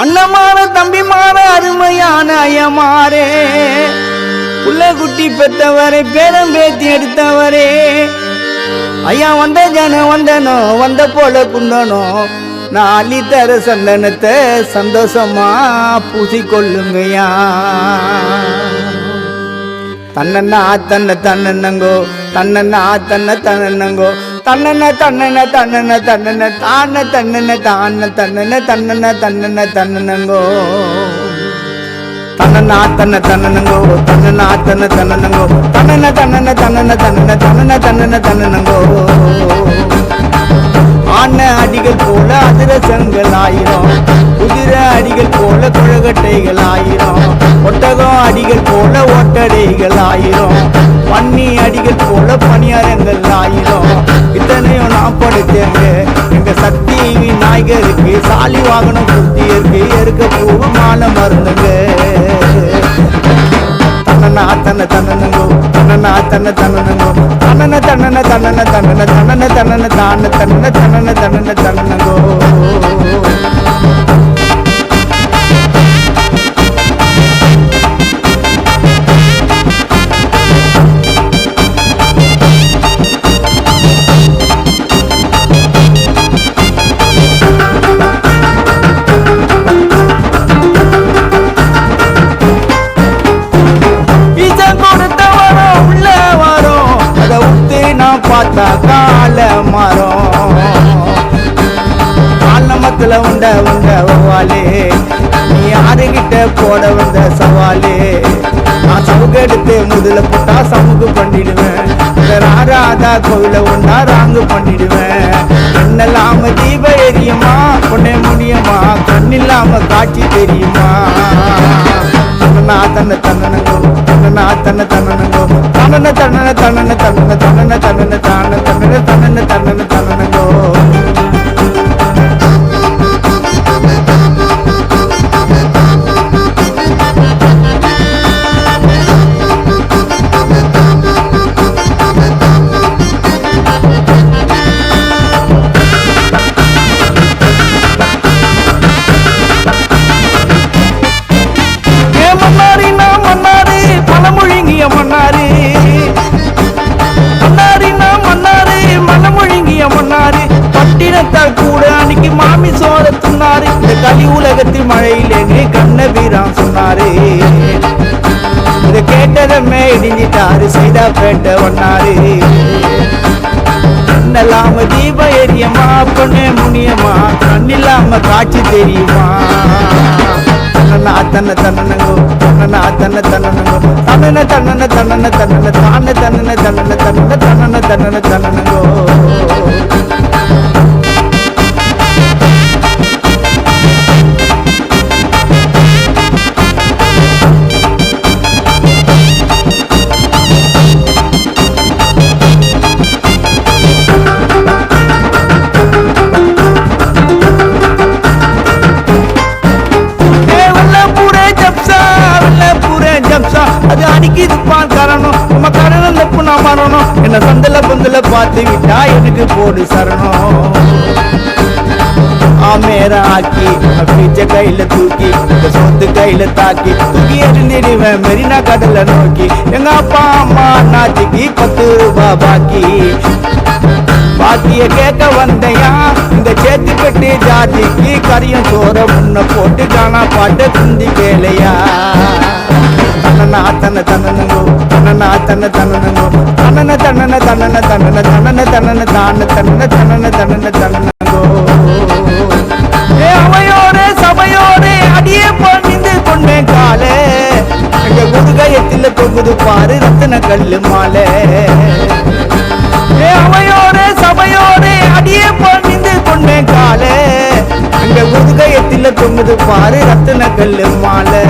அண்ணமான தம்பிமான அருமையான ஐயமாரே, புள்ள குட்டி பெற்றவரை பேரம் பேத்தி எடுத்தவரே, ஐயா வந்த ஜனம் வந்தனோ வந்த போல குண்டனோ, நான் அள்ளித்தர சந்தனத்தை சந்தோஷமா பூசிக்கொள்ளுங்கய்யா. தன்னண்ணா தன்ன தன்னங்கோ தன்னண்ணா தன்ன தன்னங்கோ தன்னன தன்னன தன்னன தன்னன தான தன்னன தான தன்னன தன்னன தன்னன தன்னங்கோ தன்னனா தன்ன தன்னங்கோ தன்னனா தன்ன தன்னங்கோ தன்னன தன்னன தன்னன தன்னன தன்னன தன்னன தன்னங்கோ. ஆன அடிகள் போல அதிரசங்கள் ஆயிரம், குதிரை அடிகள் போல குழகட்டைகள் ஆயிரம், ஒட்டகம் அடிகள் போல ஒட்டடைகள் ஆயிரம், பன்னி அடிகள் போல பணியாரங்கள் ஆயிரம். இத்தனையும் நான் படுத்தேங்க எங்க சக்தி விநாயகருக்கு, சாலி வாகனம் குத்தியருக்கு, எருக்க பூ மாலை மருந்துங்க. தன்னனா தன்ன தன்னங்கோ தன்னனா தன்ன தன்னங்கோ தன்னன தன்னன தன்னன தன்னன தன்னன தன்னன தான தன்னன தன்னன தன்னன தன்னங்கோ. பார்த்தா கால மரம் காலமத்துல உண்ட உண்ட வாலே, நீ யாருகிட்ட போட வந்த சவாலே. நான் சவுக்கு எடுத்து முதல போட்டா சமுக்கு பண்ணிடுவேன், ராராதா கோவில ஒன்னா ராங்கு பண்ணிடுவேன். என்னெல்லாம தீப எரியுமா பொண்ணே முடியுமா, கண்ணில்லாம காட்சி தெரியுமா. தன்னனா தன்ன தன்னங்கோ தன்னனா தன்ன தன்னங்கோ தன்னன தன்னன தன்னன தன்னன தன்னன தன்னன தான தன்னன தன்னன தன்னன தன்னங்கோ. மனமொழிங்கிய மன்னாரு மன்னாரினா மன்னாரு, மனமொழிங்கிய மன்னாரு, பட்டினத்தால் கூட அன்னைக்கு மாமி சோழ துண்ணாரு. இந்த கலி உலகத்தில் மழையிலேன்னு கண்ண வீரான் சொன்னாரு. இதை கேட்டதமே இடிஞ்சிட்டாரு செய்தா பேட்ட ஒன்னாரு. கண்ணெல்லாம தீப எரியமா பொண்ணே முனியமா, கண்ணில்லாம காட்சி தெரியுமா. தன்னனா தன்ன தன்னங்கோ தன்னனா தன்ன தன்னங்கோ தன்னன தன்னன தன்னன தன்னன தான தன்னன தன்னன தன்னன தன்னன தன்னன தன்னங்கோ. அது அடிக்குது பால் கரணும், நம்ம கரணம் தப்புனா மரணும். என்ன சந்தல பொந்தல பார்த்து விட்டா எனக்கு போடு சரணம். ஆமேர ஆக்கி பீச்ச கையில தூக்கி, சொத்து கையில தாக்கி தூக்கி எறிந்திடுவேன் மெரினா கடலை நோக்கி. எங்க அப்பா அம்மா அண்ணாச்சிக்கு 10 ரூபாய் பாக்கி, பாக்கிய கேட்க வந்தையா இந்த சேத்து பெட்டி ஜாதிக்கு. கரியம் சோற முன்ன போட்டு காணா பாட்டு குந்தி கேளையா. தன்னனா தன்ன தன்னங்கோ தன்னனா தன்ன தன்னங்கோ தன்னன தன்னன தன்னன தன்னன தன்னன தன்னன தான தன்னன தன்னன தன்னன தன்னங்கோ. அவையோரே சபையோரே அடியே பணிந்து கொண்டேன் காலே, எங்க குருகையத்தில் தொகுது பாரு ரத்தன கல்லு மாலை. அவையோரே சபையோரே அடியே பணிந்து கொண்டேன் காலே, எங்க குருகையத்தில் தொகுது பாரு ரத்தன கல்லு மாலை.